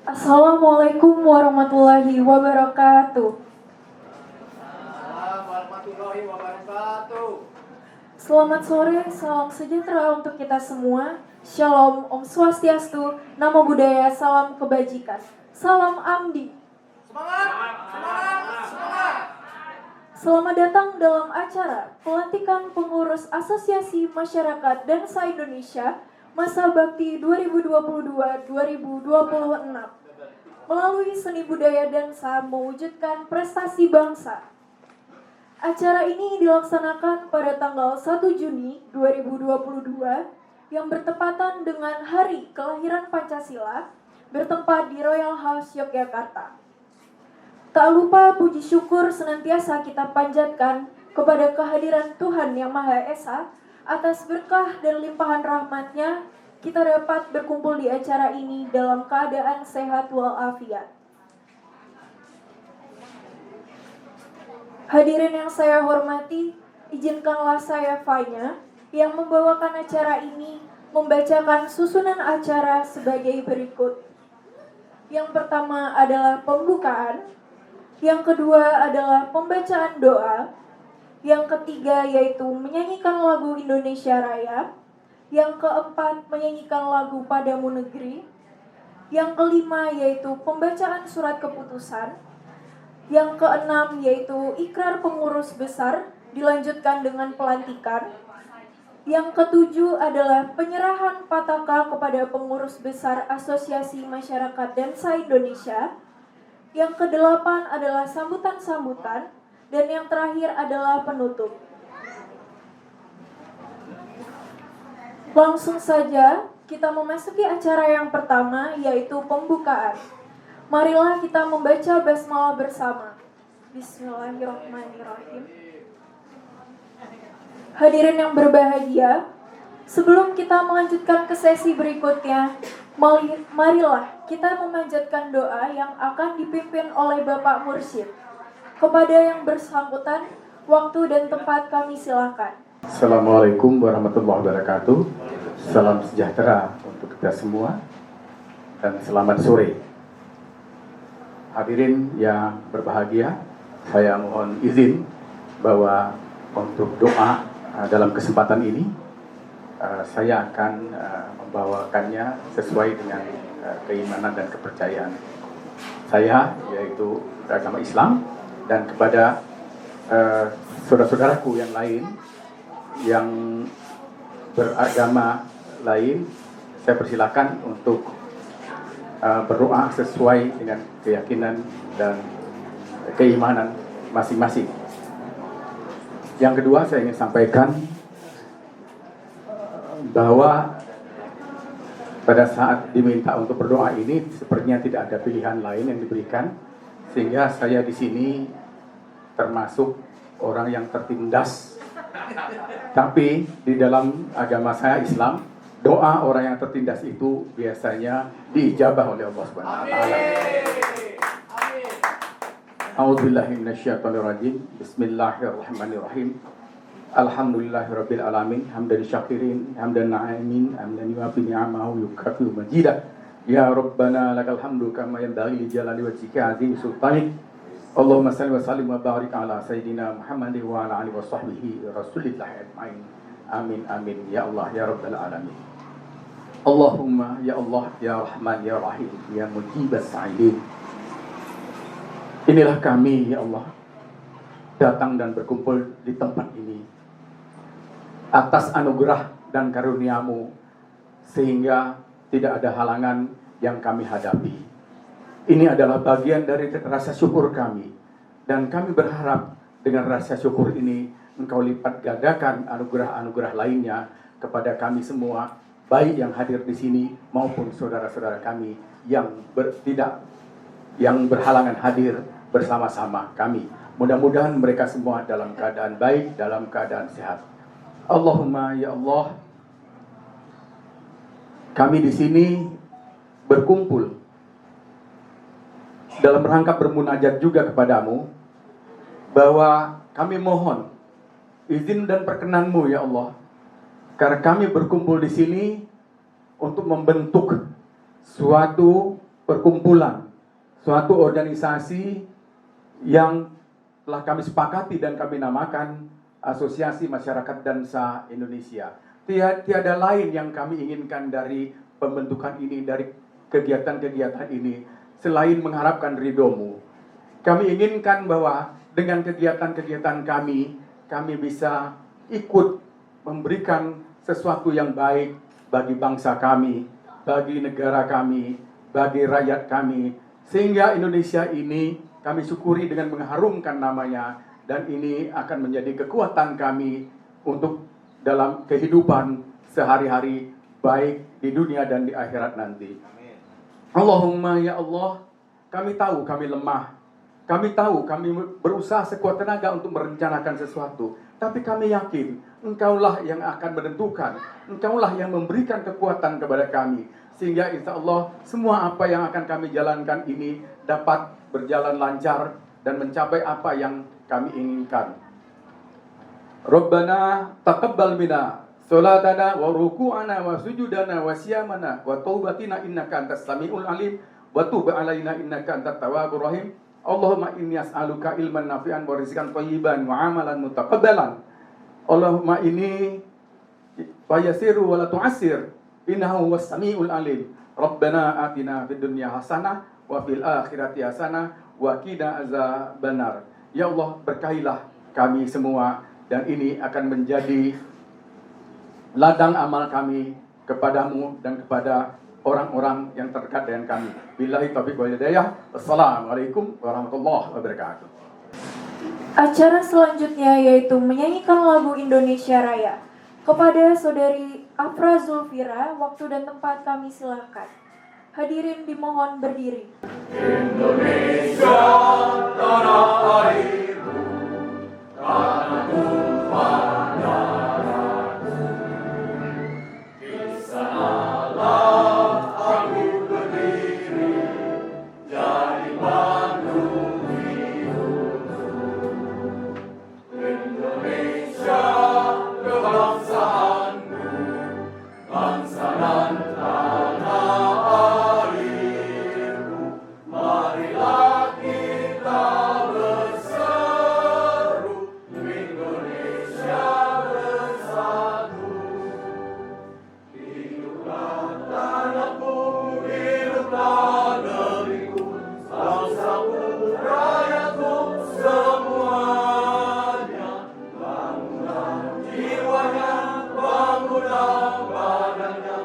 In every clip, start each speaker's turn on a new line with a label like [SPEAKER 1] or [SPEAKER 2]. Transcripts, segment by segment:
[SPEAKER 1] Assalamualaikum warahmatullahi wabarakatuh.
[SPEAKER 2] Warahmatullahi wabarakatuh.
[SPEAKER 1] Selamat sore, salam sejahtera untuk kita semua. Shalom, Om Swastiastu, Namo Buddhaya, salam kebajikan. Salam Amdi.
[SPEAKER 2] Semangat, semangat, semangat.
[SPEAKER 1] Selamat datang dalam acara pelantikan pengurus Asosiasi Masyarakat Dansa Indonesia Masa Bakti 2022-2026. Melalui seni budaya dansa mewujudkan prestasi bangsa. Acara ini dilaksanakan pada tanggal 1 Juni 2022 yang bertepatan dengan hari kelahiran Pancasila, bertempat di Royal House Yogyakarta. Tak lupa puji syukur senantiasa kita panjatkan kepada kehadiran Tuhan Yang Maha Esa atas berkah dan limpahan rahmat-Nya. Kita dapat berkumpul di acara ini dalam keadaan sehat walafiat. Hadirin yang saya hormati, izinkanlah saya Fanya yang membawakan acara ini membacakan susunan acara sebagai berikut. Yang pertama adalah pembukaan, yang kedua adalah pembacaan doa, yang ketiga yaitu menyanyikan lagu Indonesia Raya, yang keempat menyanyikan lagu Padamu Negeri, yang kelima yaitu pembacaan surat keputusan, yang keenam yaitu ikrar pengurus besar dilanjutkan dengan pelantikan, yang ketujuh adalah penyerahan pataka kepada pengurus besar Asosiasi Masyarakat Dansa Indonesia, yang kedelapan adalah sambutan-sambutan, dan yang terakhir adalah penutup. Langsung saja kita memasuki acara yang pertama, yaitu pembukaan. Marilah kita membaca basmalah bersama. Bismillahirrahmanirrahim. Hadirin yang berbahagia, sebelum kita melanjutkan ke sesi berikutnya, marilah kita memanjatkan doa yang akan dipimpin oleh Bapak Mursyid. Kepada yang bersangkutan, waktu dan tempat kami silakan.
[SPEAKER 3] Assalamualaikum warahmatullahi wabarakatuh. Salam sejahtera untuk kita semua dan selamat sore. Hadirin yang berbahagia, saya mohon izin bahwa untuk doa dalam kesempatan ini saya akan membawakannya sesuai dengan keimanan dan kepercayaan saya, yaitu agama Islam, dan kepada saudara-saudaraku yang lain yang beragama lain, saya persilakan untuk berdoa sesuai dengan keyakinan dan keimanan masing-masing. Yang kedua, saya ingin sampaikan bahwa pada saat diminta untuk berdoa ini sepertinya tidak ada pilihan lain yang diberikan, sehingga saya di sini termasuk orang yang tertindas. Tapi di dalam agama saya Islam, doa orang yang tertindas itu biasanya diijabah oleh Allah Subhanahu wa taala. A'udzubillahi minasyaitonirrajim. Bismillahirrahmanirrahim. Alhamdulillahirabbil alamin, hamdan syakirin, hamdan na'imin, hamdan yuwafi ni'amahu yukafi majidah. Ya Rabbana lakal hamdu kama yanbaghi li jalali wajhika azim sultanik. Allahumma salli wa sallim wa barik ala sayyidina Muhammadin wa ala alihi wa sahbihi rasulillah ajma'in. Amin amin ya Allah ya Rabbal alamin. Allahumma ya Allah ya Rahman ya Rahim ya mujibas sa'ilin. Inilah kami ya Allah, datang dan berkumpul di tempat ini atas anugerah dan karunia-Mu, sehingga tidak ada halangan yang kami hadapi. Ini adalah bagian dari rasa syukur kami, dan kami berharap dengan rasa syukur ini Engkau lipat gandakan anugerah-anugerah lainnya kepada kami semua, baik yang hadir di sini maupun saudara-saudara kami yang yang berhalangan hadir bersama-sama kami. Mudah-mudahan mereka semua dalam keadaan baik, dalam keadaan sehat. Allahumma ya Allah, kami di sini berkumpul dalam rangka bermunajat juga kepadamu, bahwa kami mohon izin dan perkenanmu ya Allah, karena kami berkumpul di sini untuk membentuk suatu perkumpulan, suatu organisasi yang telah kami sepakati dan kami namakan Asosiasi Masyarakat Dansa Indonesia. Tiada lain yang kami inginkan dari pembentukan ini, dari kegiatan-kegiatan ini, selain mengharapkan ridhomu. Kami inginkan bahwa dengan kegiatan-kegiatan kami bisa ikut memberikan sesuatu yang baik bagi bangsa kami, bagi negara kami, bagi rakyat kami, sehingga Indonesia ini kami syukuri dengan mengharumkan namanya, dan ini akan menjadi kekuatan kami untuk dalam kehidupan sehari-hari, baik di dunia dan di akhirat nanti. Allahumma ya Allah, kami tahu kami lemah, kami tahu kami berusaha sekuat tenaga untuk merencanakan sesuatu, tapi kami yakin Engkaulah yang akan menentukan, Engkaulah yang memberikan kekuatan kepada kami, sehingga insya Allah semua apa yang akan kami jalankan ini dapat berjalan lancar dan mencapai apa yang kami inginkan. Rabbana taqabbal minna salatana wa ruku'ana wa sujudana wa siyamana wa taubatina innaka antas samiul alim wa tub alaina innaka antat tawwabur rahim. Allahumma inni as'aluka ilman nafi'an wa rizqan thayyiban wa amalan mutaqabbalan. Allahumma inni wa yassiru wa la tu'assir innahu was samiul alim. Rabbana atina fid dunya hasanah wa fil akhirati hasanah wa qina azabannar. Ya Allah, berkahilah kami semua, dan ini akan menjadi ladang amal kami kepadamu dan kepada orang-orang yang terdekat dengan kami. Billahi taufiq wal hidayah. Assalamualaikum warahmatullahi wabarakatuh.
[SPEAKER 1] Acara selanjutnya yaitu menyanyikan lagu Indonesia Raya. Kepada Saudari Afra Zulfira, waktu dan tempat kami silakan. Hadirin dimohon berdiri.
[SPEAKER 2] Indonesia tanah airku, tanah tumpah darahku. Di sanalah aku berdiri, jadi pandu hidupku. Indonesia kebangsaanku, bangsa dan tanah airku. Marilah kita berseru, Indonesia bersatu. Hiduplah tanahku, hiduplah negeriku, bangsaku, rakyatku semuanya. Bangunlah jiwanya, bangunlah badannya,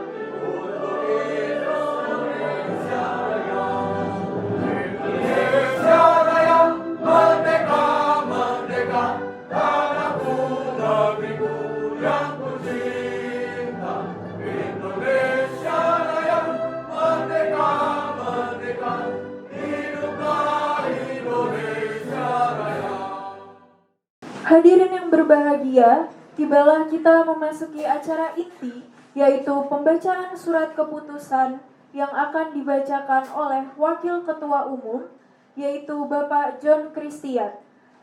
[SPEAKER 2] untuk Indonesia Raya. Indonesia Raya, merdeka, merdeka, tanahku, negeriku yang kucinta. Indonesia Raya, merdeka, merdeka, hiduplah Indonesia Raya.
[SPEAKER 1] Hadirin yang berbahagia, tibalah kita memasuki acara inti, yaitu pembacaan surat keputusan yang akan dibacakan oleh Wakil Ketua Umum, yaitu Bapak John Christian.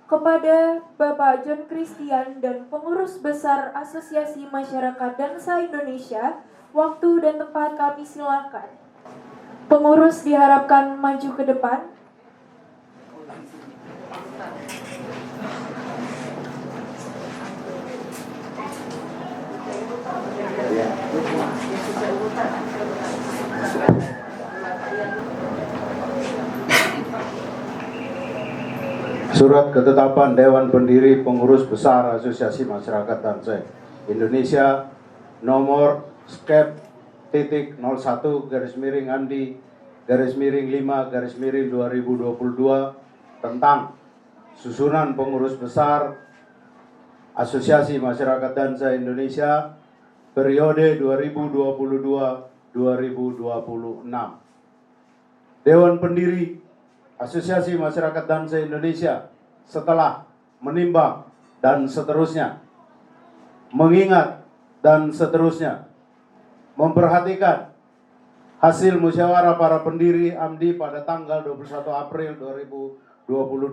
[SPEAKER 1] Kepada Bapak John Christian dan pengurus besar Asosiasi Masyarakat Dansa Indonesia, waktu dan tempat kami silakan. Pengurus diharapkan maju ke depan.
[SPEAKER 4] Surat Ketetapan Dewan Pendiri Pengurus Besar Asosiasi Masyarakat Dansa Indonesia nomor skep titik 01 garis miring Andi garis miring 5 garis miring 2022 tentang susunan pengurus besar Asosiasi Masyarakat Dansa Indonesia periode 2022-2026. Dewan Pendiri Asosiasi Masyarakat Dan se-Indonesia setelah menimbang dan seterusnya, mengingat dan seterusnya, memperhatikan hasil musyawarah para pendiri AMDI pada tanggal 21 April 2022,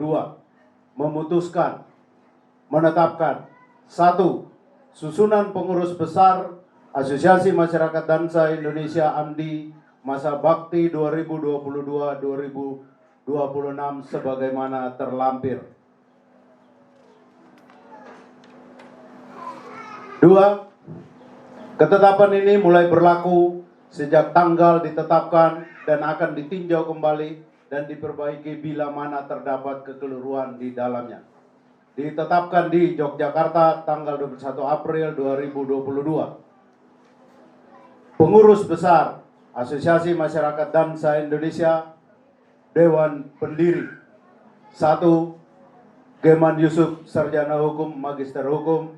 [SPEAKER 4] memutuskan menetapkan 1. Susunan pengurus besar Asosiasi Masyarakat Dan se-Indonesia AMDI masa bakti 2022-2026 sebagaimana terlampir. 2. Ketetapan ini mulai berlaku sejak tanggal ditetapkan dan akan ditinjau kembali dan diperbaiki bila mana terdapat kekeliruan di dalamnya. Ditetapkan di Yogyakarta tanggal 21 April 2022. Pengurus besar Asosiasi Masyarakat Dan se-Indonesia, Dewan Pendiri. 1. Geman Yusuf, Sarjana Hukum, Magister Hukum.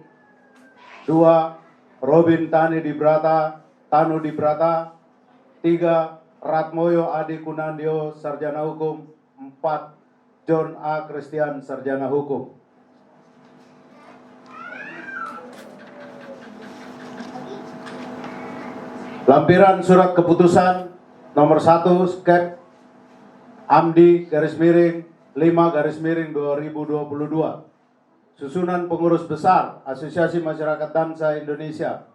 [SPEAKER 4] 2. Robin Tanu Dibrata. 3. Ratmoyo Adi Kunandio, Sarjana Hukum. 4. John A. Christian, Sarjana Hukum. Lampiran surat keputusan nomor 1 skep AMDI _5_2022. Susunan pengurus besar Asosiasi Masyarakat Dan se-Indonesia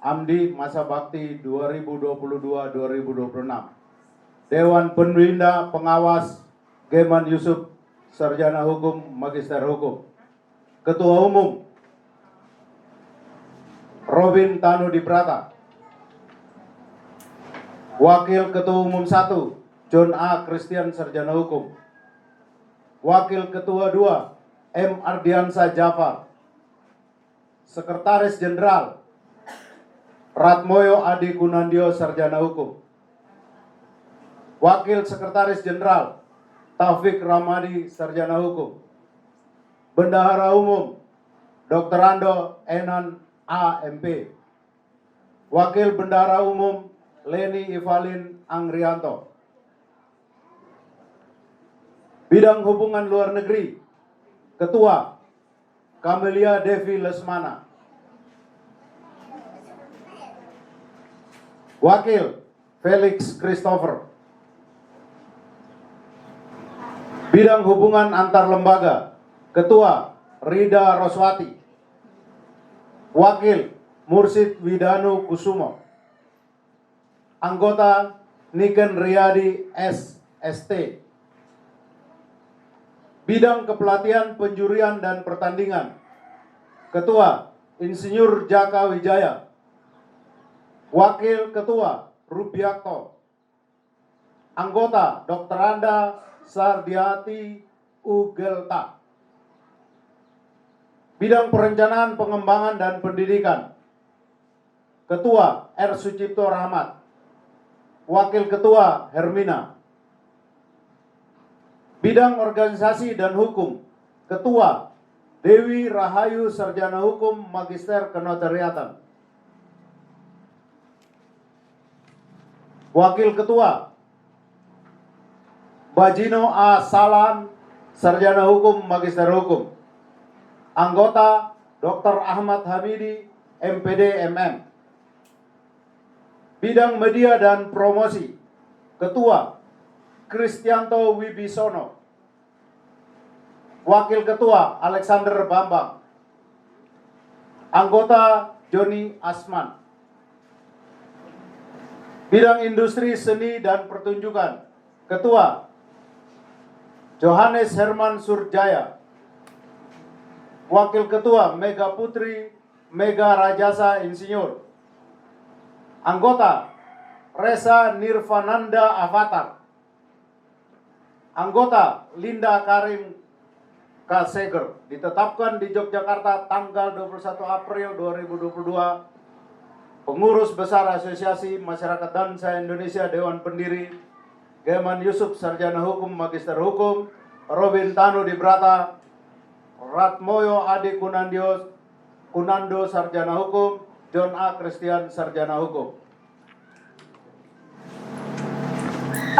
[SPEAKER 4] AMDI masa bakti 2022-2026. Dewan Pembina Pengawas Geman Yusuf, Sarjana Hukum, Magister Hukum. Ketua Umum Robin Tanu Dibrata. Wakil Ketua Umum 1, John A. Christian, Sarjana Hukum. Wakil Ketua 2, M. Ardiansa Jafar. Sekretaris Jenderal Ratmoyo Adi Kunandio, Sarjana Hukum. Wakil Sekretaris Jenderal Taufik Ramadi, Sarjana Hukum. Bendahara Umum Dr. Ando Enan A. MP. Wakil Bendahara Umum Leni Ivalin Angrianto. Bidang Hubungan Luar Negeri, Ketua Camelia Devi Lesmana. Wakil Felix Christopher. Bidang Hubungan Antar Lembaga, Ketua Rida Roswati. Wakil Mursid Widanu Kusumo. Anggota Niken Riyadi SST. Bidang Kepelatihan, Penjurian, dan Pertandingan, Ketua Insinyur Jaka Wijaya. Wakil Ketua Rubiakto. Anggota Dr. Anda Sardiati Ugelta. Bidang Perencanaan, Pengembangan, dan Pendidikan, Ketua R. Sucipto Rahmat. Wakil Ketua Hermina. Bidang Organisasi dan Hukum, Ketua Dewi Rahayu, Sarjana Hukum, Magister Kenotariatan. Wakil Ketua Bajino A. Salam, Sarjana Hukum, Magister Hukum. Anggota Dr. Ahmad Hamidi, MPD MM. Bidang Media dan Promosi, Ketua Kristianto Wibisono. Wakil Ketua Alexander Bambang. Anggota Joni Asman. Bidang Industri, Seni, dan Pertunjukan, Ketua Johannes Herman Surjaya. Wakil Ketua Mega Putri Mega Rajasa Insinyur. Anggota Reza Nirvananda Avatar. Anggota Linda Karim Kaseger. Ditetapkan di Yogyakarta tanggal 21 April 2022. Pengurus Besar Asosiasi Masyarakat Dan se-Indonesia Dewan Pendiri Geman Yusuf, Sarjana Hukum, Magister Hukum. Robin Tanu Dibrata. Ratmoyo Adi Kunando, Sarjana Hukum. John A. Christian, Sarjana Hukum.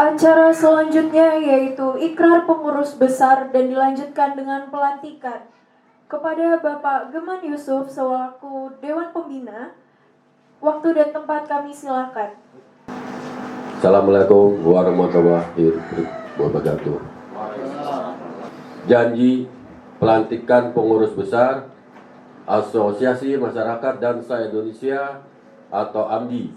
[SPEAKER 1] Acara selanjutnya yaitu ikrar pengurus besar dan dilanjutkan dengan pelantikan. Kepada Bapak Geman Yusuf selaku Dewan Pembina, waktu dan tempat kami silakan.
[SPEAKER 5] Assalamualaikum warahmatullahi wabarakatuh. Janji pelantikan pengurus besar Asosiasi Masyarakat Dansa Indonesia atau AMDI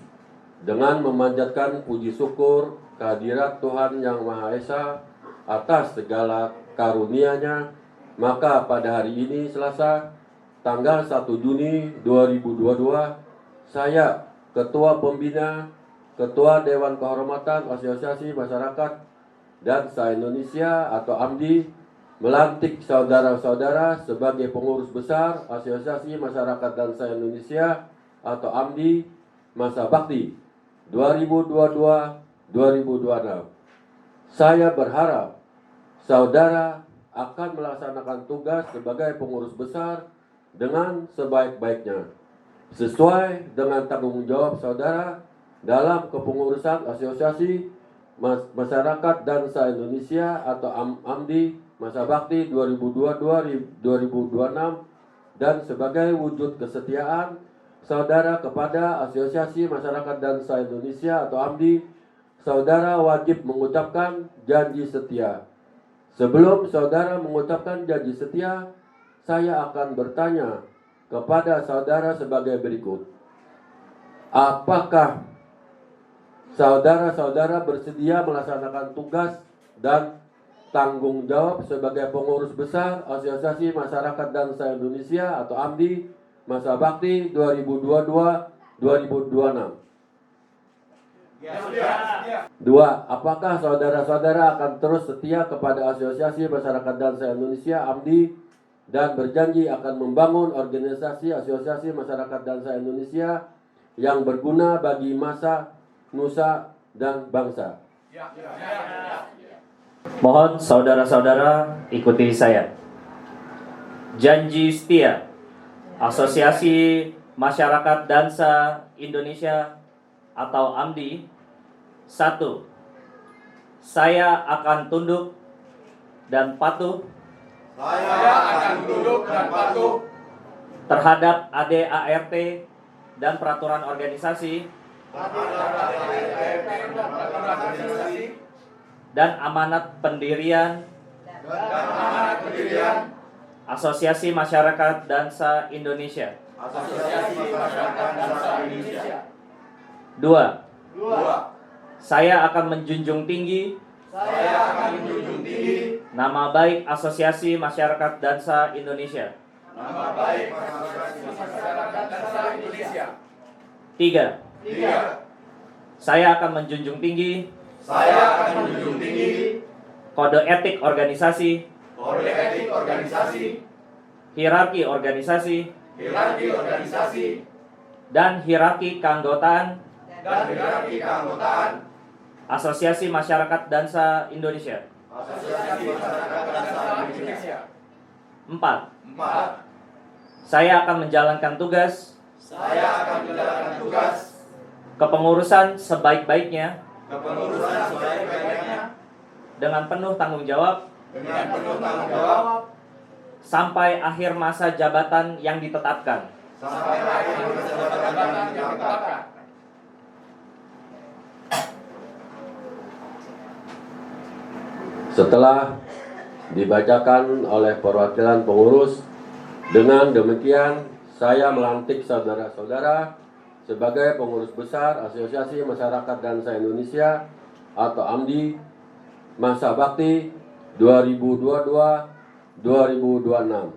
[SPEAKER 5] dengan memanjatkan puji syukur kehadirat Tuhan Yang Maha Esa atas segala karunia-Nya, maka pada hari ini Selasa tanggal 1 Juni 2022 saya Ketua Pembina Ketua Dewan Kehormatan Asosiasi Masyarakat Dansa Indonesia atau AMDI melantik saudara-saudara sebagai pengurus besar Asosiasi Masyarakat Dansa Indonesia atau AMDI masa bakti 2022-2026. Saya berharap saudara akan melaksanakan tugas sebagai pengurus besar dengan sebaik-baiknya, sesuai dengan tanggung jawab saudara dalam kepengurusan Asosiasi Masyarakat Dansa Indonesia atau AMDI masa bakti 2022-2026 dan sebagai wujud kesetiaan saudara kepada Asosiasi Masyarakat Dansa Indonesia atau AMDI, saudara wajib mengucapkan janji setia. Sebelum saudara mengucapkan janji setia, saya akan bertanya kepada saudara sebagai berikut. Apakah saudara-saudara bersedia melaksanakan tugas dan tanggung jawab sebagai pengurus besar Asosiasi Masyarakat Dansa Indonesia atau AMDI masa bakti 2022-2026? Dua, apakah saudara-saudara akan terus setia kepada Asosiasi Masyarakat Dansa Indonesia AMDI dan berjanji akan membangun organisasi Asosiasi Masyarakat Dansa Indonesia yang berguna bagi masa, nusa, dan bangsa?
[SPEAKER 6] Mohon saudara-saudara ikuti saya. Janji setia Asosiasi Masyarakat Dansa Indonesia atau AMDI. 1. Saya akan tunduk dan patuh terhadap ADART dan peraturan organisasi dan amanat pendirian Asosiasi Masyarakat Dansa Indonesia. 2. Saya akan menjunjung tinggi nama baik Asosiasi Masyarakat Dansa Indonesia. 3. Saya akan menjunjung tinggi kode etik organisasi, hierarki organisasi, dan hierarki keanggotaan Asosiasi Masyarakat Dansa Indonesia. 4. Saya akan menjalankan tugas kepengurusan sebaik-baiknya dengan penuh tanggung jawab sampai akhir masa jabatan yang ditetapkan.
[SPEAKER 5] Setelah dibacakan oleh perwakilan pengurus, dengan demikian saya melantik saudara-saudara sebagai pengurus besar Asosiasi Masyarakat Dansa Indonesia atau AMDI masa bakti 2022-2026.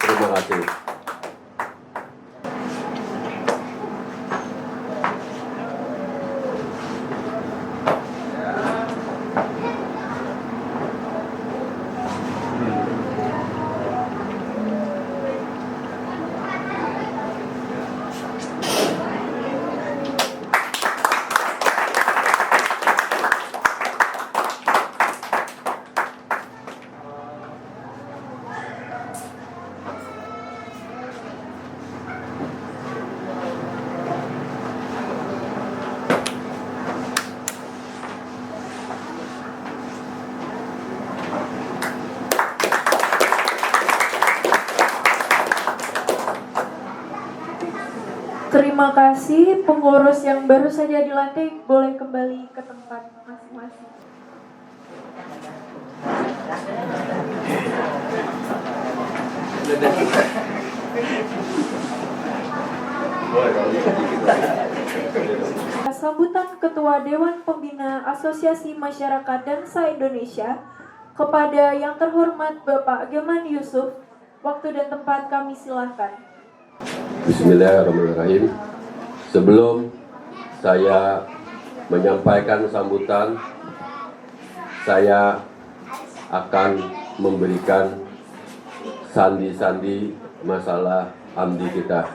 [SPEAKER 5] Terima kasih.
[SPEAKER 1] Terima kasih. Pengurus yang baru saja dilantik boleh kembali ke tempat masing-masing. Sambutan Ketua Dewan Pembina Asosiasi Masyarakat Dansa Indonesia kepada yang terhormat Bapak Geman Yusuf. Waktu dan tempat kami silahkan.
[SPEAKER 5] Bismillahirrahmanirrahim. Sebelum saya menyampaikan sambutan, saya akan memberikan sandi-sandi masalah AMDI kita.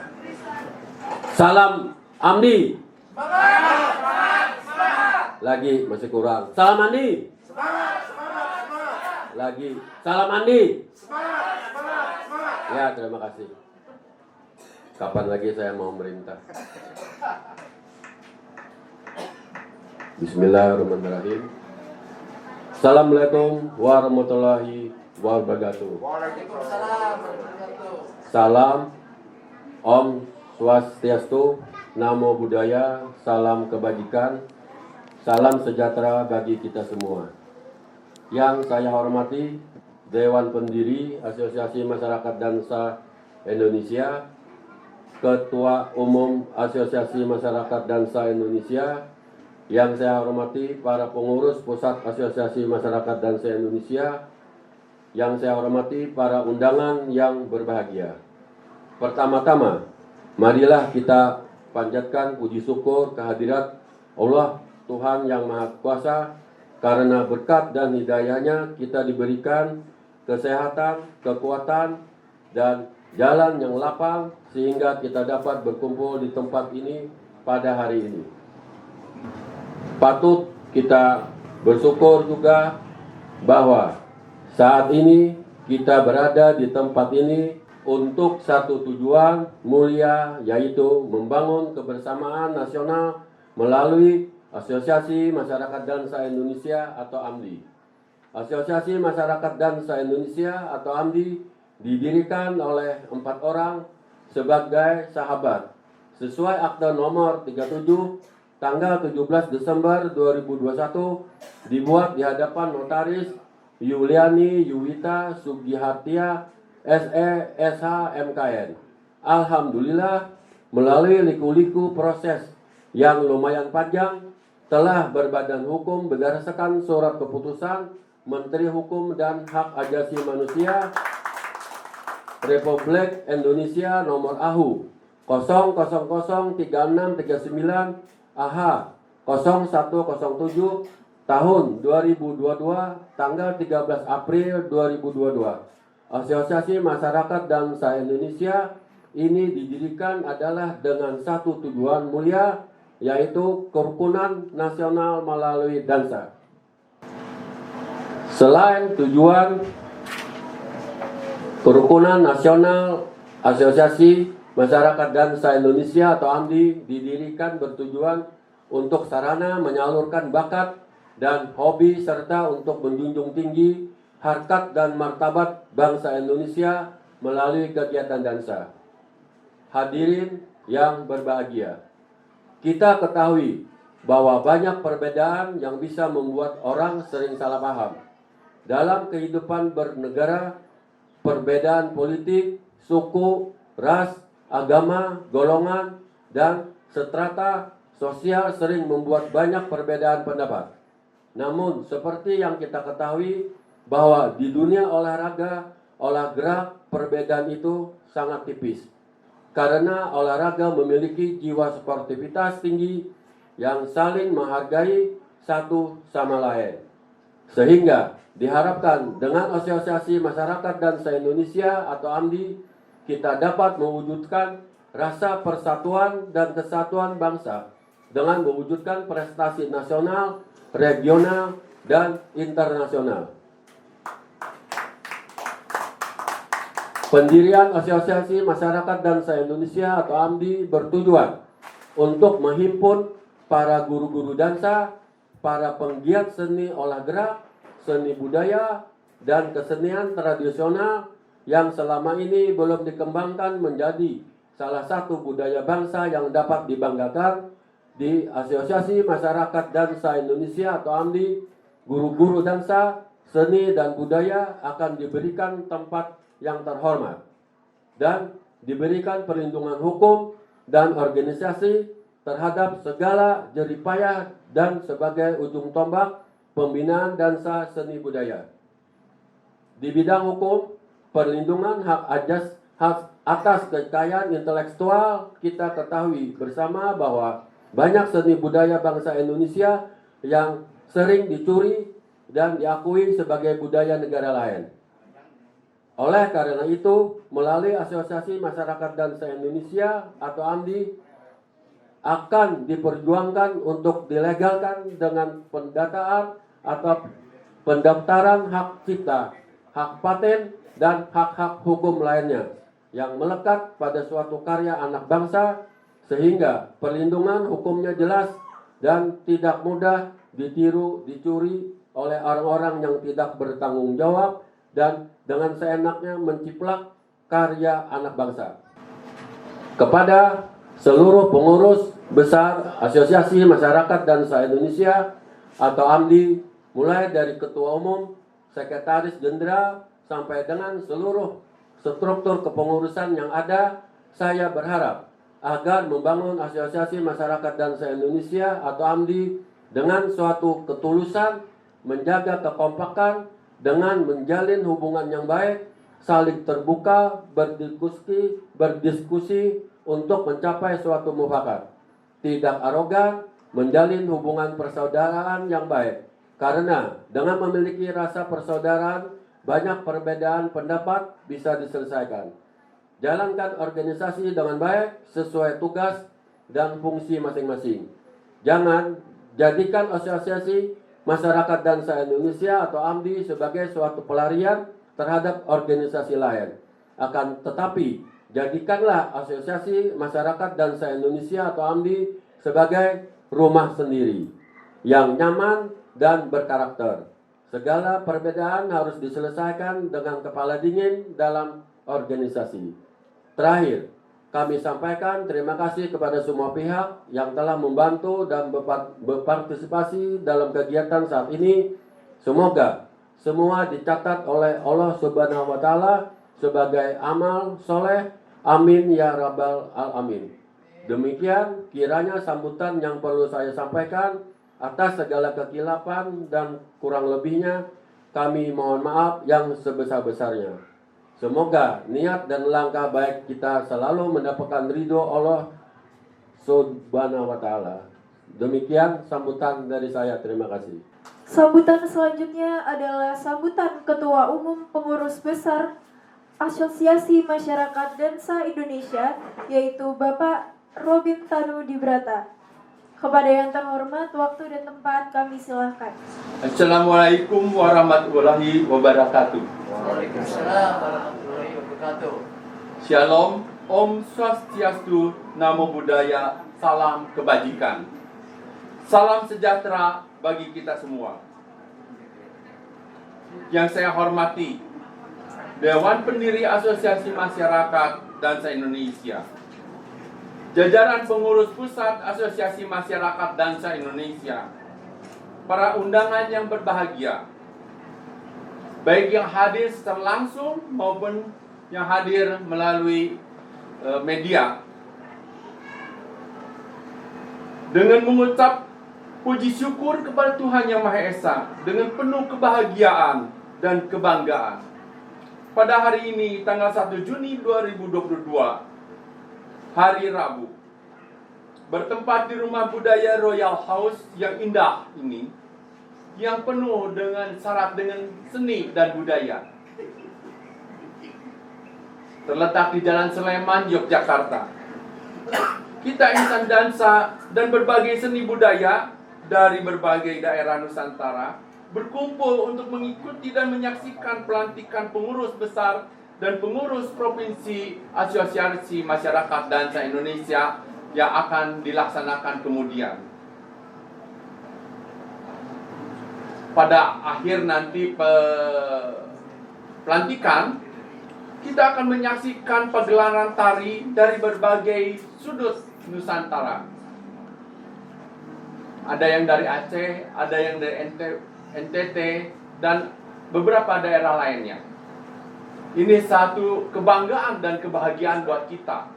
[SPEAKER 5] Salam AMDI. Lagi masih kurang. Salam AMDI. Lagi. Salam AMDI. Ya, terima kasih. Kapan lagi saya mau merintah? Bismillahirrahmanirrahim. Assalamualaikum warahmatullahi wabarakatuh. Salam Om Swastiastu, Namo Buddhaya, salam kebajikan, salam sejahtera bagi kita semua. Yang saya hormati Dewan Pendiri Asosiasi Masyarakat Dansa Indonesia, Ketua Umum Asosiasi Masyarakat Dansa Indonesia, yang saya hormati para pengurus Pusat Asosiasi Masyarakat Dansa Indonesia, yang saya hormati para undangan yang berbahagia. Pertama-tama, marilah kita panjatkan puji syukur kehadirat Allah Tuhan Yang Maha Kuasa, karena berkat dan hidayahnya kita diberikan kesehatan, kekuatan, dan jalan yang lapang sehingga kita dapat berkumpul di tempat ini pada hari ini. Patut kita bersyukur juga bahwa saat ini kita berada di tempat ini untuk satu tujuan mulia, yaitu membangun kebersamaan nasional melalui Asosiasi Masyarakat Dansa Indonesia atau AMDI. Asosiasi Masyarakat Dansa Indonesia atau AMDI didirikan oleh 4 orang sebagai sahabat sesuai Akta Nomor 37 tanggal 17 Desember 2021, dibuat di hadapan Notaris Yuliani Yuwita Sugihartia SE SH MKN. Alhamdulillah, melalui liku-liku proses yang lumayan panjang, telah berbadan hukum berdasarkan surat keputusan Menteri Hukum dan Hak Asasi Manusia Republik Indonesia nomor AHU 0003639 AH 0107 tahun 2022 tanggal 13 April 2022. Asosiasi Masyarakat Dansa Indonesia ini didirikan adalah dengan satu tujuan mulia, yaitu kerukunan nasional melalui dansa. Selain tujuan kerukunan nasional, Asosiasi Masyarakat Dansa Indonesia atau AMDI didirikan bertujuan untuk sarana menyalurkan bakat dan hobi serta untuk menjunjung tinggi harkat dan martabat bangsa Indonesia melalui kegiatan dansa. Hadirin yang berbahagia, kita ketahui bahwa banyak perbedaan yang bisa membuat orang sering salah paham. Dalam kehidupan bernegara, perbedaan politik, suku, ras, agama, golongan, dan strata sosial sering membuat banyak perbedaan pendapat. Namun, seperti yang kita ketahui bahwa di dunia olahraga, olah gerak, perbedaan itu sangat tipis. Karena olahraga memiliki jiwa sportivitas tinggi yang saling menghargai satu sama lain. Sehingga diharapkan dengan Asosiasi Masyarakat Dansa Indonesia atau AMDI, kita dapat mewujudkan rasa persatuan dan kesatuan bangsa dengan mewujudkan prestasi nasional, regional, dan internasional. Pendirian Asosiasi Masyarakat Dansa Indonesia atau AMDI bertujuan untuk menghimpun para guru-guru dansa, para penggiat seni olah gerak, seni budaya, dan kesenian tradisional yang selama ini belum dikembangkan menjadi salah satu budaya bangsa yang dapat dibanggakan. Di Asosiasi Masyarakat Dansa Indonesia atau AMDI, guru-guru dansa, seni dan budaya akan diberikan tempat yang terhormat dan diberikan perlindungan hukum dan organisasi terhadap segala jeripayah dan sebagai ujung tombak pembinaan dansa seni budaya. Di bidang hukum, perlindungan hak atas kekayaan intelektual, kita ketahui bersama bahwa banyak seni budaya bangsa Indonesia yang sering dicuri dan diakui sebagai budaya negara lain. Oleh karena itu, melalui Asosiasi Masyarakat Dansa Indonesia atau AMDI akan diperjuangkan untuk dilegalkan dengan pendataan atau pendaftaran hak cipta, hak paten, dan hak-hak hukum lainnya yang melekat pada suatu karya anak bangsa, sehingga perlindungan hukumnya jelas dan tidak mudah ditiru, dicuri oleh orang-orang yang tidak bertanggung jawab dan dengan seenaknya menciplak karya anak bangsa. Kepada seluruh pengurus besar Asosiasi Masyarakat Dansa Indonesia atau AMDI, mulai dari Ketua Umum, Sekretaris Jenderal, sampai dengan seluruh struktur kepengurusan yang ada, saya berharap agar membangun Asosiasi Masyarakat Dansa Indonesia atau AMDI dengan suatu ketulusan, menjaga kekompakan, dengan menjalin hubungan yang baik, saling terbuka, berdiskusi untuk mencapai suatu mufakat. Tidak arogan, menjalin hubungan persaudaraan yang baik. Karena dengan memiliki rasa persaudaraan, banyak perbedaan pendapat bisa diselesaikan. Jalankan organisasi dengan baik sesuai tugas dan fungsi masing-masing. Jangan jadikan Asosiasi Masyarakat Dansa Indonesia atau AMDI sebagai suatu pelarian terhadap organisasi lain. Akan tetapi, jadikanlah Asosiasi Masyarakat Dansa Indonesia atau AMDI sebagai rumah sendiri yang nyaman dan berkarakter. Segala perbedaan harus diselesaikan dengan kepala dingin dalam organisasi. Terakhir, kami sampaikan terima kasih kepada semua pihak yang telah membantu dan berpartisipasi dalam kegiatan saat ini. Semoga semua dicatat oleh Allah Subhanahu wa Ta'ala sebagai amal soleh. Amin ya rabbal alamin. Demikian kiranya sambutan yang perlu saya sampaikan. Atas segala kekilapan dan kurang lebihnya, kami mohon maaf yang sebesar-besarnya. Semoga niat dan langkah baik kita selalu mendapatkan ridho Allah Subhanahu wa Ta'ala. Demikian sambutan dari saya. Terima kasih.
[SPEAKER 1] Sambutan selanjutnya adalah sambutan Ketua Umum Pengurus Besar Asosiasi Masyarakat Dansa Indonesia, yaitu Bapak Robin Tanu Dibrata. Kepada yang terhormat, waktu dan tempat kami silakan.
[SPEAKER 2] Assalamualaikum warahmatullahi wabarakatuh.
[SPEAKER 7] Waalaikumsalam warahmatullahi wabarakatuh.
[SPEAKER 2] Shalom, Om Swastiastu, Namo Buddhaya, salam kebajikan. Salam sejahtera bagi kita semua. Yang saya hormati, Dewan Pendiri Asosiasi Masyarakat Dansa Indonesia, jajaran pengurus pusat Asosiasi Masyarakat Dansa Indonesia, para undangan yang berbahagia, baik yang hadir secara langsung maupun yang hadir melalui media. Dengan mengucap puji syukur kepada Tuhan Yang Maha Esa, dengan penuh kebahagiaan dan kebanggaan, pada hari ini tanggal 1 Juni 2022, hari Rabu, bertempat di Rumah Budaya Royal House yang indah ini, yang penuh dengan syarat dengan seni dan budaya, terletak di Jalan Sleman, Yogyakarta. Kita insan dansa dan berbagai seni budaya dari berbagai daerah Nusantara berkumpul untuk mengikuti dan menyaksikan pelantikan pengurus besar dan pengurus Provinsi Asosiasi Masyarakat Dansa Indonesia yang akan dilaksanakan kemudian. Pada akhir nanti pelantikan, kita akan menyaksikan pagelaran tari dari berbagai sudut Nusantara. Ada yang dari Aceh, ada yang dari NTT, dan beberapa daerah lainnya. Ini satu kebanggaan dan kebahagiaan buat kita.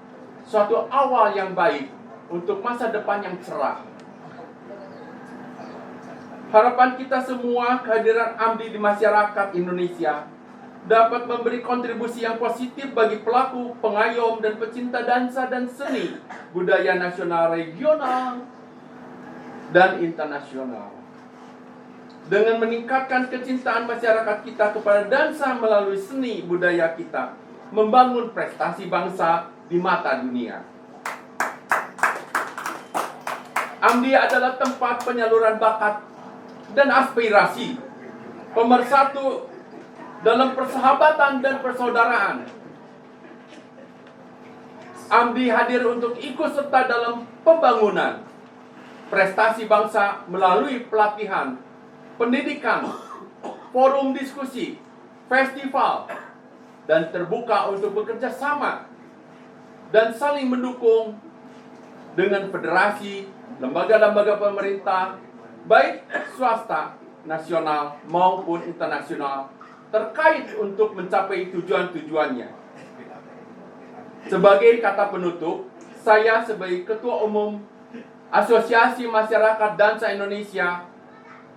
[SPEAKER 2] Suatu awal yang baik untuk masa depan yang cerah. Harapan kita semua kehadiran AMDI di masyarakat Indonesia dapat memberi kontribusi yang positif bagi pelaku, pengayom, dan pecinta dansa dan seni budaya nasional, regional, dan internasional. Dengan meningkatkan kecintaan masyarakat kita kepada dansa melalui seni budaya kita, membangun prestasi bangsa di mata dunia. AMDI adalah tempat penyaluran bakat dan aspirasi, pemersatu dalam persahabatan dan persaudaraan. AMDI hadir untuk ikut serta dalam pembangunan prestasi bangsa melalui pelatihan, pendidikan, forum diskusi, festival, dan terbuka untuk bekerja sama dan saling mendukung dengan federasi, lembaga-lembaga pemerintah, baik swasta, nasional maupun internasional, terkait untuk mencapai tujuan-tujuannya. Sebagai kata penutup, saya sebagai Ketua Umum Asosiasi Masyarakat Dansa Indonesia,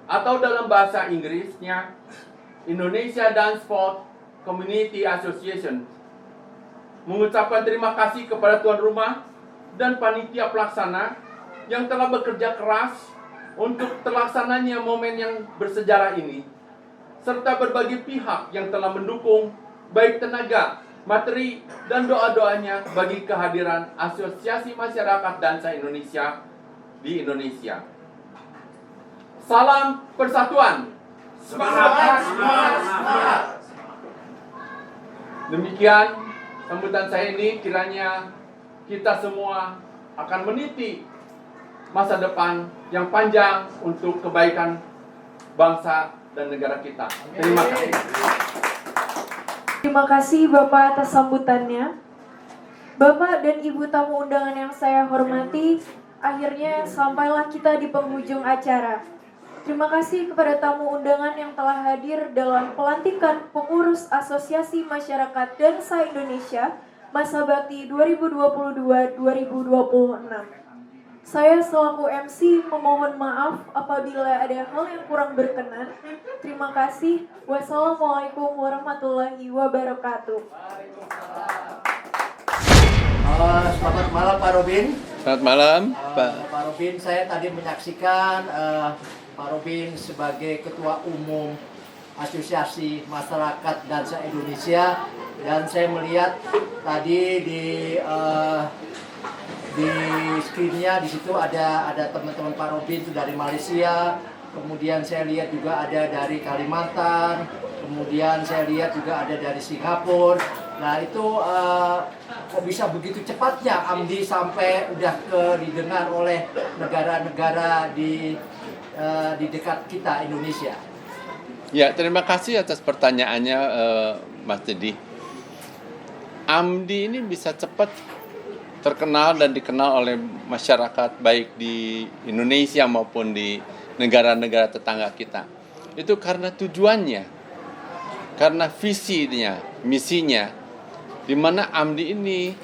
[SPEAKER 2] atau dalam bahasa Inggrisnya Indonesia Dance Sport Community Association, mengucapkan terima kasih kepada tuan rumah dan panitia pelaksana yang telah bekerja keras untuk terlaksananya momen yang bersejarah ini, serta berbagai pihak yang telah mendukung baik tenaga, materi, dan doa-doanya bagi kehadiran Asosiasi Masyarakat Dansa Indonesia di Indonesia. Salam persatuan. Semangat, semangat, semangat. Demikian sambutan saya ini, kiranya kita semua akan meniti masa depan yang panjang untuk kebaikan bangsa dan negara kita. Terima kasih.
[SPEAKER 1] Terima kasih Bapak atas sambutannya. Bapak dan Ibu tamu undangan yang saya hormati, akhirnya sampailah kita di penghujung acara. Terima kasih kepada tamu undangan yang telah hadir dalam pelantikan pengurus Asosiasi Masyarakat Dansa Indonesia Masa Bakti 2022-2026. Saya selaku MC memohon maaf apabila ada hal yang kurang berkenan. Terima kasih. Wassalamualaikum warahmatullahi wabarakatuh.
[SPEAKER 7] Selamat malam Pak Robin.
[SPEAKER 8] Selamat malam, Pak.
[SPEAKER 7] Pak Robin, saya tadi menyaksikan Pak Robin sebagai Ketua Umum Asosiasi Masyarakat Dansa Indonesia, dan saya melihat tadi di screen-nya di situ ada teman-teman Pak Robin itu dari Malaysia, kemudian saya lihat juga ada dari Kalimantan, kemudian saya lihat juga ada dari Singapura. Nah itu kok bisa begitu cepatnya AMDI sampai udah didengar oleh negara-negara di dekat kita, Indonesia.
[SPEAKER 8] Ya, terima kasih atas pertanyaannya, Mas Dedi. AMDI ini bisa cepat terkenal dan dikenal oleh masyarakat baik di Indonesia maupun di negara-negara tetangga kita. Itu karena tujuannya, karena visinya, misinya, di mana AMDI ini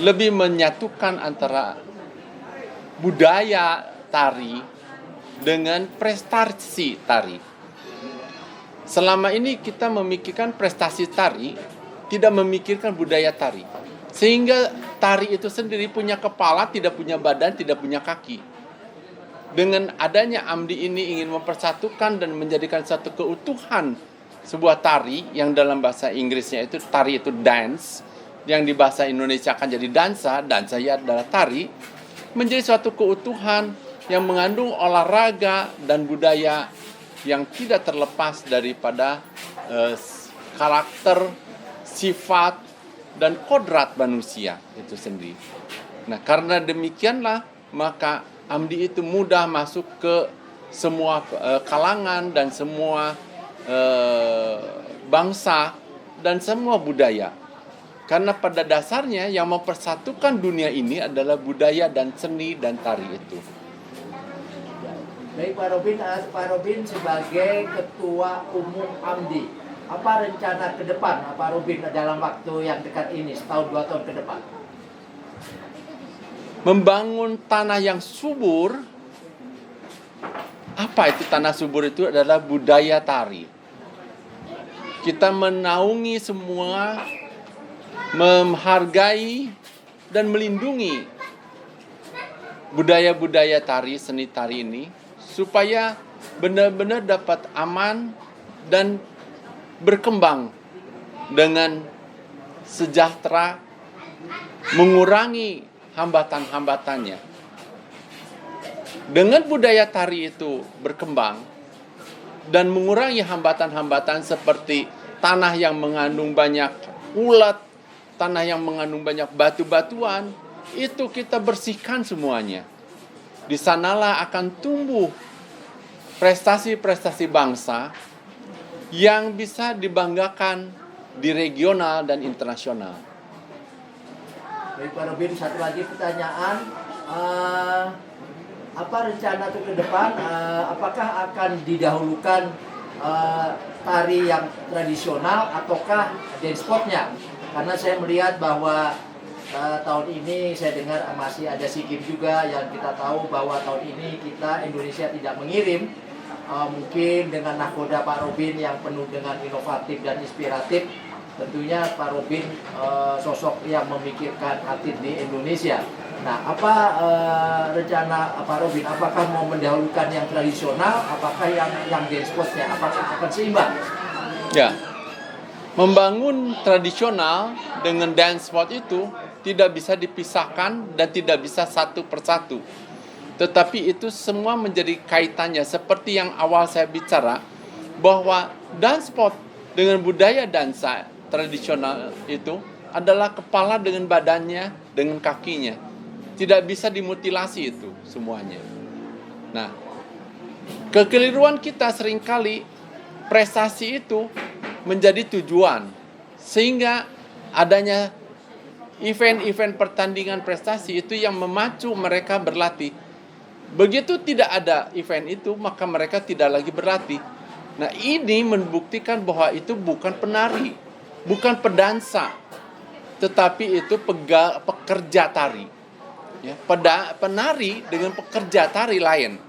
[SPEAKER 8] lebih menyatukan antara budaya tari dengan prestasi tari. Selama ini kita memikirkan prestasi tari, tidak memikirkan budaya tari. Sehingga tari itu sendiri punya kepala, tidak punya badan, tidak punya kaki. Dengan adanya AMDI ini ingin mempersatukan dan menjadikan satu keutuhan sebuah tari yang dalam bahasa Inggrisnya itu tari itu dance, yang di bahasa Indonesia akan jadi dansa, dansa ya adalah tari, menjadi suatu keutuhan yang mengandung olahraga dan budaya yang tidak terlepas daripada karakter, sifat, dan kodrat manusia itu sendiri. Nah, karena demikianlah maka AMDI itu mudah masuk ke semua kalangan dan semua bangsa, dan semua budaya. Karena pada dasarnya yang mempersatukan dunia ini adalah budaya dan seni dan tari itu.
[SPEAKER 7] Baik Pak Robin sebagai Ketua Umum AMDI, apa rencana ke depan Pak Robin dalam waktu yang dekat ini, setahun 2 tahun ke depan?
[SPEAKER 8] Membangun tanah yang subur. Apa itu tanah subur? Itu adalah budaya tari. Kita menaungi semua, menghargai dan melindungi budaya-budaya tari, seni tari ini, supaya benar-benar dapat aman dan berkembang dengan sejahtera, mengurangi hambatan-hambatannya. Dengan budaya tari itu berkembang dan mengurangi hambatan-hambatan seperti tanah yang mengandung banyak ulat, tanah yang mengandung banyak batu-batuan, itu kita bersihkan semuanya. Di sanalah akan tumbuh prestasi-prestasi bangsa yang bisa dibanggakan di regional dan internasional.
[SPEAKER 7] Baik Pak Robin, satu lagi pertanyaan. Apa rencana untuk ke depan? Apakah akan didahulukan tari yang tradisional ataukah dance sportnya? Karena saya melihat bahwa tahun ini saya dengar masih ada SEA Games juga, yang kita tahu bahwa tahun ini Indonesia tidak mengirim. Mungkin dengan nahkoda Pak Robin yang penuh dengan inovatif dan inspiratif, tentunya Pak Robin sosok yang memikirkan atlet di Indonesia. Nah, apa rencana Pak Robin? Apakah mau mendahulukan yang tradisional? Apakah yang dance sportnya? Apakah akan seimbang?
[SPEAKER 8] Ya, membangun tradisional dengan dance sport itu tidak bisa dipisahkan dan tidak bisa satu persatu. Tetapi itu semua menjadi kaitannya, seperti yang awal saya bicara, bahwa dance sport dengan budaya dansa tradisional itu adalah kepala dengan badannya, dengan kakinya. Tidak bisa dimutilasi itu semuanya. Nah, kekeliruan kita seringkali prestasi itu menjadi tujuan, sehingga adanya event-event pertandingan prestasi itu yang memacu mereka berlatih. Begitu tidak ada event itu, maka mereka tidak lagi berlatih. Nah, ini membuktikan bahwa itu bukan penari, bukan pedansa, tetapi itu pekerja tari. Ya, penari dengan pekerja tari lain.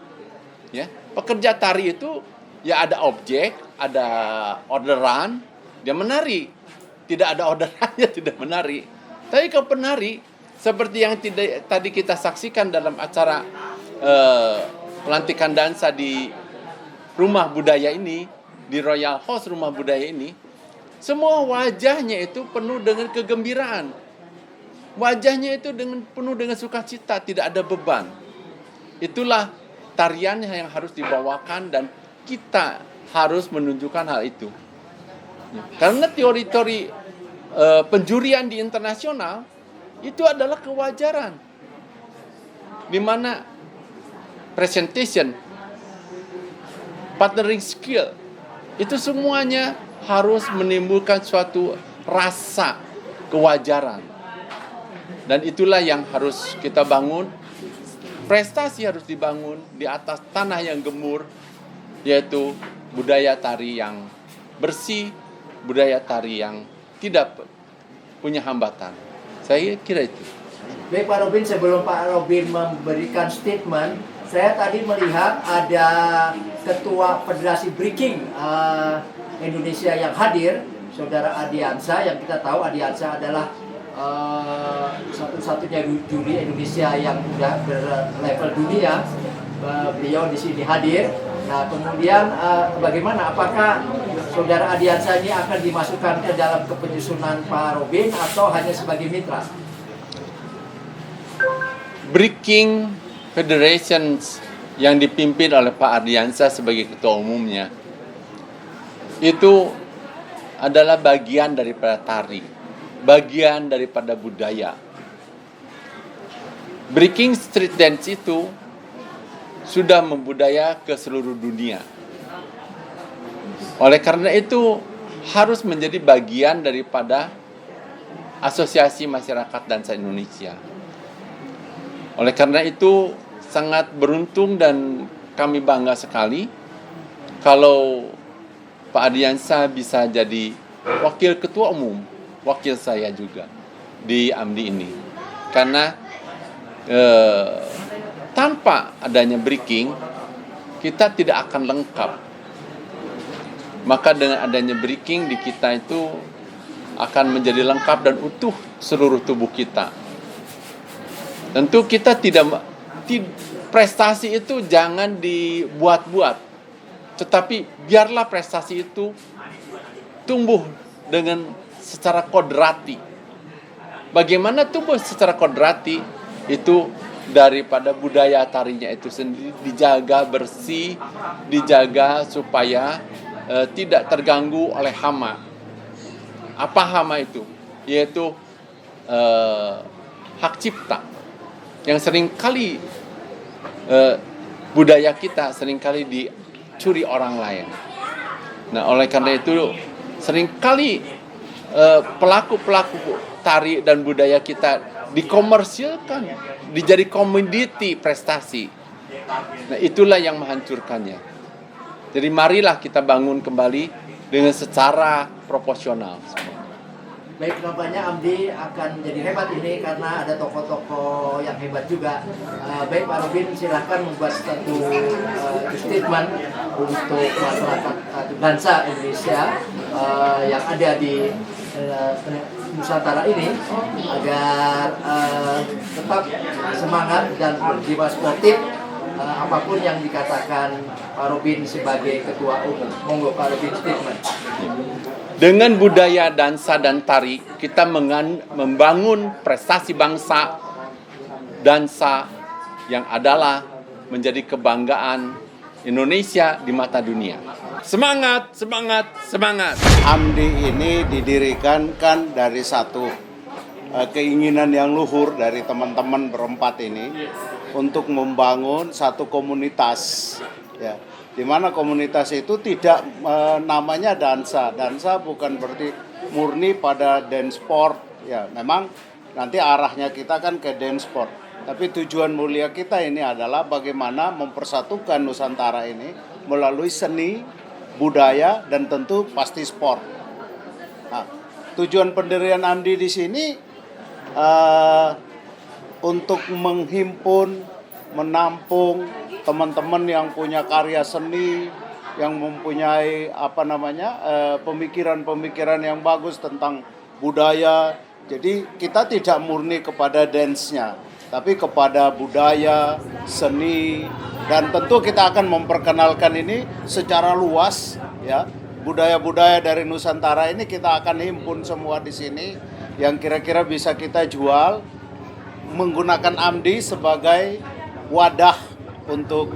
[SPEAKER 8] Ya, pekerja tari itu ya ada objek, ada orderan, dia menari. Tidak ada orderannya, tidak menari. Tapi kalau penari, seperti yang tadi kita saksikan dalam acara pelantikan dansa di rumah budaya ini, di Royal House rumah budaya ini, semua wajahnya itu penuh dengan kegembiraan. Wajahnya itu penuh dengan sukacita, tidak ada beban. Itulah tarian yang harus dibawakan dan kita harus menunjukkan hal itu. Karena teori-teori penjurian di internasional itu adalah kewajaran, di mana presentation, partnering skill, itu semuanya harus menimbulkan suatu rasa kewajaran. Dan itulah yang harus kita bangun. Prestasi harus dibangun di atas tanah yang gemur, yaitu budaya tari yang bersih, budaya tari yang tidak punya hambatan. Saya kira itu.
[SPEAKER 7] Baik Pak Robin, sebelum Pak Robin memberikan statement, saya tadi melihat ada Ketua Federasi Breaking Indonesia yang hadir, Saudara Adiansa, yang kita tahu Adiansa adalah satu-satunya juri Indonesia yang sudah berlevel dunia. Beliau di sini hadir. Nah, kemudian bagaimana? Apakah Saudara Adiansa ini akan dimasukkan ke dalam kepenyusunan Pak Robin atau hanya sebagai mitra?
[SPEAKER 8] Breaking Federations yang dipimpin oleh Pak Ardiansa sebagai ketua umumnya itu adalah bagian daripada tari, bagian daripada budaya. Breaking street dance itu sudah membudaya ke seluruh dunia. Oleh karena itu harus menjadi bagian daripada Asosiasi Masyarakat Dansa Indonesia. Oleh karena itu sangat beruntung dan kami bangga sekali kalau Pak Ardiansyah bisa jadi wakil ketua umum, wakil saya juga di AMDI ini. Karena tanpa adanya breaking, kita tidak akan lengkap. Maka dengan adanya breaking di kita itu akan menjadi lengkap dan utuh seluruh tubuh kita. Tentu kita prestasi itu jangan dibuat-buat, tetapi biarlah prestasi itu tumbuh dengan secara kodrati. Bagaimana tumbuh secara kodrati? Itu daripada budaya tarinya itu sendiri dijaga bersih, dijaga supaya tidak terganggu oleh hama. Apa hama itu? Yaitu hak cipta yang seringkali budaya kita seringkali dicuri orang lain. Nah, oleh karena itu seringkali pelaku-pelaku tari dan budaya kita dikomersilkan, dijadi komoditi prestasi. Nah, itulah yang menghancurkannya. Jadi marilah kita bangun kembali dengan secara proporsional.
[SPEAKER 7] Baik, nampaknya AMDI akan jadi hebat ini karena ada tokoh-tokoh yang hebat juga. Baik Pak Robin, silahkan membuat satu statement untuk masyarakat dansa Indonesia yang ada di Nusantara ini agar tetap semangat dan berjiwa sportif apapun yang dikatakan Pak Robin sebagai ketua umum. Monggo Pak Robin statement.
[SPEAKER 8] Dengan budaya dansa dan tari, kita membangun prestasi bangsa, dansa yang adalah menjadi kebanggaan Indonesia di mata dunia. Semangat, semangat, semangat!
[SPEAKER 4] AMDI ini didirikan kan dari satu keinginan yang luhur dari teman-teman berempat ini untuk membangun satu komunitas, ya. Di mana komunitas itu tidak namanya dansa. Dansa bukan berarti murni pada dance sport. Ya, memang nanti arahnya kita kan ke dance sport. Tapi tujuan mulia kita ini adalah bagaimana mempersatukan Nusantara ini melalui seni, budaya, dan tentu pasti sport. Nah, tujuan pendirian AMDI di sini untuk menghimpun, menampung teman-teman yang punya karya seni, yang mempunyai pemikiran-pemikiran yang bagus tentang budaya. Jadi kita tidak murni kepada dance-nya, tapi kepada budaya, seni, dan tentu kita akan memperkenalkan ini secara luas, ya. Budaya-budaya dari Nusantara ini kita akan himpun semua di sini yang kira-kira bisa kita jual menggunakan AMDI sebagai wadah untuk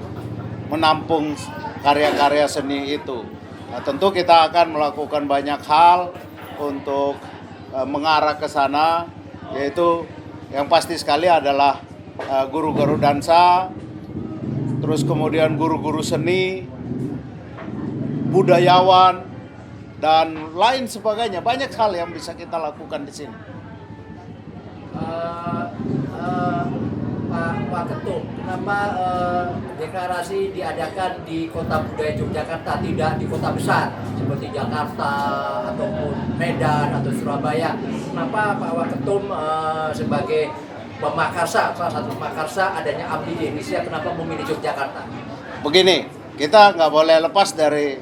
[SPEAKER 4] menampung karya-karya seni itu. Nah, tentu kita akan melakukan banyak hal untuk mengarah ke sana, yaitu yang pasti sekali adalah guru-guru dansa, terus kemudian guru-guru seni, budayawan, dan lain sebagainya. Banyak hal yang bisa kita lakukan di sini.
[SPEAKER 7] Pak Ketum, kenapa deklarasi diadakan di Kota Budaya Yogyakarta, tidak di kota besar seperti Jakarta ataupun Medan atau Surabaya? Kenapa Pak Waketum sebagai pemakarsa, salah satu pemakarsa adanya AMDI di Indonesia, kenapa memilih Yogyakarta?
[SPEAKER 4] Begini, kita nggak boleh lepas dari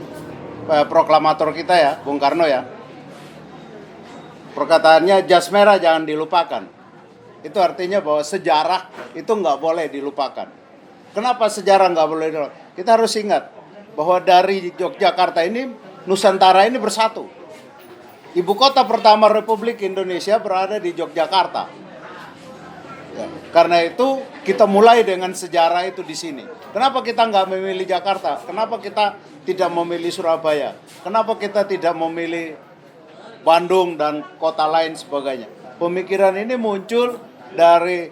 [SPEAKER 4] proklamator kita ya, Bung Karno ya. Perkataannya jas merah jangan dilupakan. Itu artinya bahwa sejarah itu nggak boleh dilupakan. Kenapa sejarah nggak boleh dilupakan? Kita harus ingat bahwa dari Yogyakarta ini, Nusantara ini bersatu. Ibu kota pertama Republik Indonesia berada di Yogyakarta. Ya, karena itu kita mulai dengan sejarah itu di sini. Kenapa kita nggak memilih Jakarta? Kenapa kita tidak memilih Surabaya? Kenapa kita tidak memilih Bandung dan kota lain sebagainya? Pemikiran ini muncul dari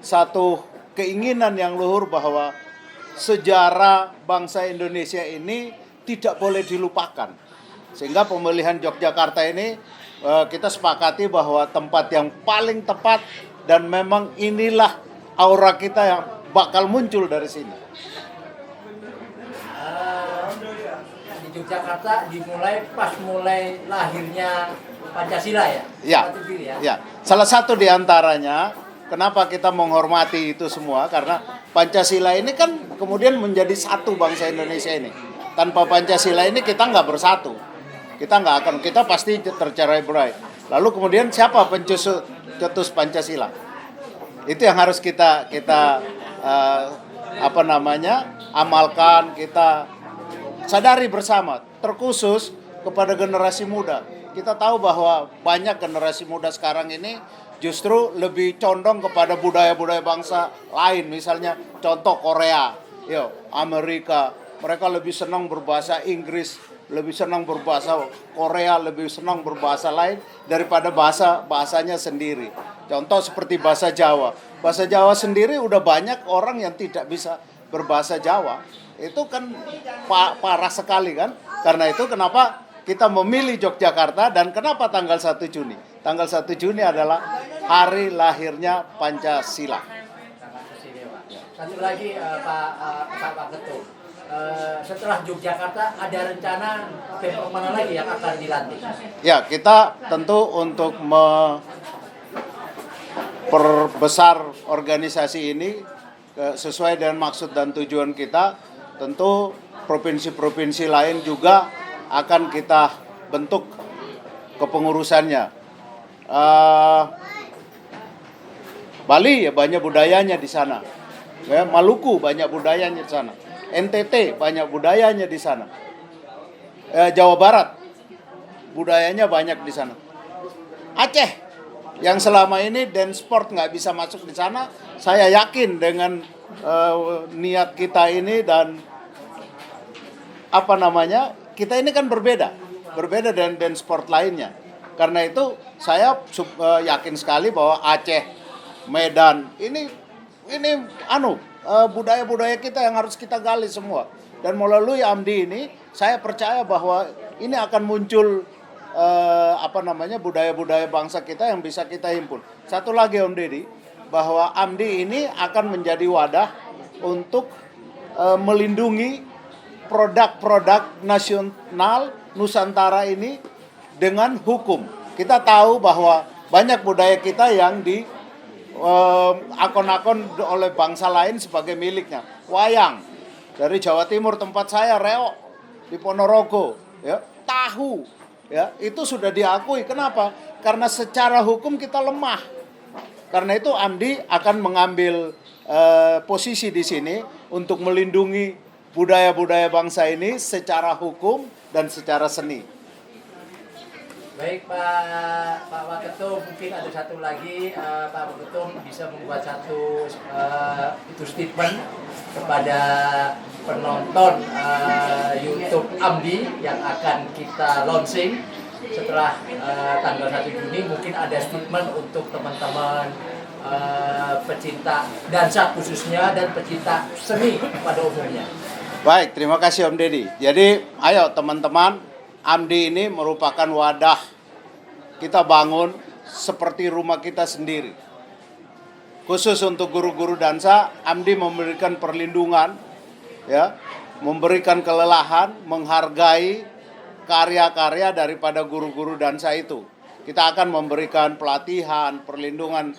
[SPEAKER 4] satu keinginan yang luhur bahwa sejarah bangsa Indonesia ini tidak boleh dilupakan. Sehingga pemilihan Yogyakarta ini kita sepakati bahwa tempat yang paling tepat dan memang inilah aura kita yang bakal muncul dari sini.
[SPEAKER 7] Di Yogyakarta dimulai pas mulai lahirnya Pancasila ya?
[SPEAKER 4] Ya,
[SPEAKER 7] Sendiri ya?
[SPEAKER 4] ya. Salah satu di antaranya kenapa kita menghormati itu semua, karena Pancasila ini kan kemudian menjadi satu bangsa Indonesia ini. Tanpa Pancasila ini kita nggak bersatu. Kita pasti tercerai-berai. Lalu kemudian siapa pencetus Pancasila? Itu yang harus kita amalkan, kita sadari bersama, terkhusus kepada generasi muda. Kita tahu bahwa banyak generasi muda sekarang ini justru lebih condong kepada budaya-budaya bangsa lain. Misalnya contoh Korea, Amerika. Mereka lebih senang berbahasa Inggris, lebih senang berbahasa Korea, lebih senang berbahasa lain daripada bahasanya sendiri. Contoh seperti bahasa Jawa. Bahasa Jawa sendiri udah banyak orang yang tidak bisa berbahasa Jawa. Itu kan parah sekali kan. Karena itu kenapa kita memilih Yogyakarta dan kenapa tanggal 1 Juni? Tanggal 1 Juni adalah hari lahirnya Pancasila.
[SPEAKER 7] Satu lagi Pak Ketum. Setelah Yogyakarta ada rencana Pemprov mana lagi yang akan dilantik?
[SPEAKER 4] Ya, kita tentu untuk memperbesar organisasi ini sesuai dengan maksud dan tujuan kita, tentu provinsi-provinsi lain juga akan kita bentuk kepengurusannya. Bali ya banyak budayanya di sana. Ya, Maluku banyak budayanya di sana. NTT banyak budayanya di sana. Jawa Barat budayanya banyak di sana. Aceh yang selama ini dance sport nggak bisa masuk di sana, saya yakin dengan niat kita ini dan kita ini kan berbeda dengan dance sport lainnya. Karena itu saya yakin sekali bahwa Aceh, Medan ini budaya-budaya kita yang harus kita gali semua. Dan melalui AMDI ini saya percaya bahwa ini akan muncul budaya-budaya bangsa kita yang bisa kita himpun. Satu lagi Om Deddy, bahwa AMDI ini akan menjadi wadah untuk melindungi produk-produk nasional Nusantara ini dengan hukum. Kita tahu bahwa banyak budaya kita yang akon-akon oleh bangsa lain sebagai miliknya. Wayang dari Jawa Timur tempat saya, reok di Ponorogo, ya, tahu, ya, itu sudah diakui. Kenapa? Karena secara hukum kita lemah. Karena itu AMDI akan mengambil posisi di sini untuk melindungi budaya-budaya bangsa ini secara hukum dan secara seni.
[SPEAKER 7] Baik Pak Waketum, mungkin ada satu lagi Pak Waketum bisa membuat satu statement kepada penonton YouTube AMDI yang akan kita launching setelah tanggal 1 Juni. Mungkin ada statement untuk teman-teman pecinta dansa khususnya dan pecinta seni pada umumnya.
[SPEAKER 4] Baik, terima kasih Om Deddy. Jadi ayo teman-teman, AMDI ini merupakan wadah kita bangun seperti rumah kita sendiri. Khusus untuk guru-guru dansa, AMDI memberikan perlindungan, ya, memberikan kelelahan, menghargai karya-karya daripada guru-guru dansa itu. Kita akan memberikan pelatihan, perlindungan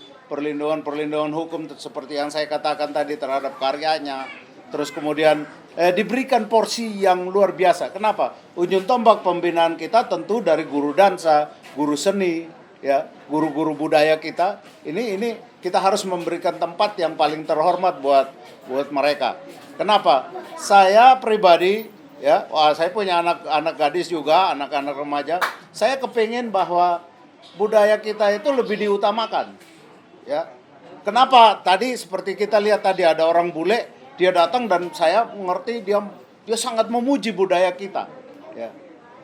[SPEAKER 4] hukum seperti yang saya katakan tadi terhadap karyanya. Terus kemudian diberikan porsi yang luar biasa. Kenapa? Ujung tombak pembinaan kita tentu dari guru dansa, guru seni, ya, guru-guru budaya kita. Ini kita harus memberikan tempat yang paling terhormat buat mereka. Kenapa? Saya pribadi, ya, saya punya anak gadis juga, anak-anak remaja. Saya kepingin bahwa budaya kita itu lebih diutamakan. Ya. Kenapa? Tadi seperti kita lihat tadi ada orang bule, dia datang dan saya mengerti dia sangat memuji budaya kita. Ya.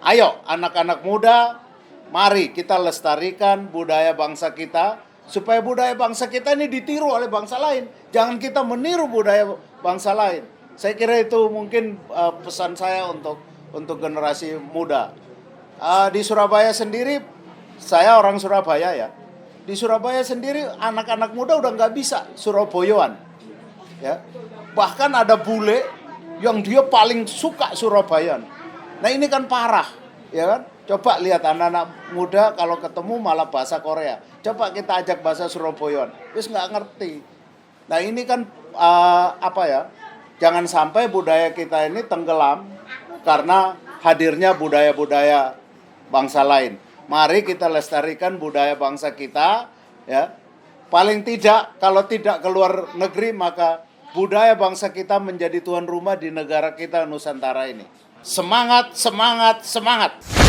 [SPEAKER 4] Ayo anak-anak muda, mari kita lestarikan budaya bangsa kita supaya budaya bangsa kita ini ditiru oleh bangsa lain. Jangan kita meniru budaya bangsa lain. Saya kira itu mungkin pesan saya untuk generasi muda. Di Surabaya sendiri, saya orang Surabaya ya. Di Surabaya sendiri anak-anak muda udah nggak bisa Surabayaan. Ya. Bahkan ada bule yang dia paling suka Surabayaan. Nah ini kan parah, ya kan? Coba lihat anak-anak muda kalau ketemu malah bahasa Korea. Coba kita ajak bahasa Surabayaan, terus nggak ngerti. Nah ini kan jangan sampai budaya kita ini tenggelam karena hadirnya budaya-budaya bangsa lain. Mari kita lestarikan budaya bangsa kita, ya. Paling tidak kalau tidak keluar negeri maka budaya bangsa kita menjadi tuan rumah di negara kita Nusantara ini. Semangat, semangat, semangat.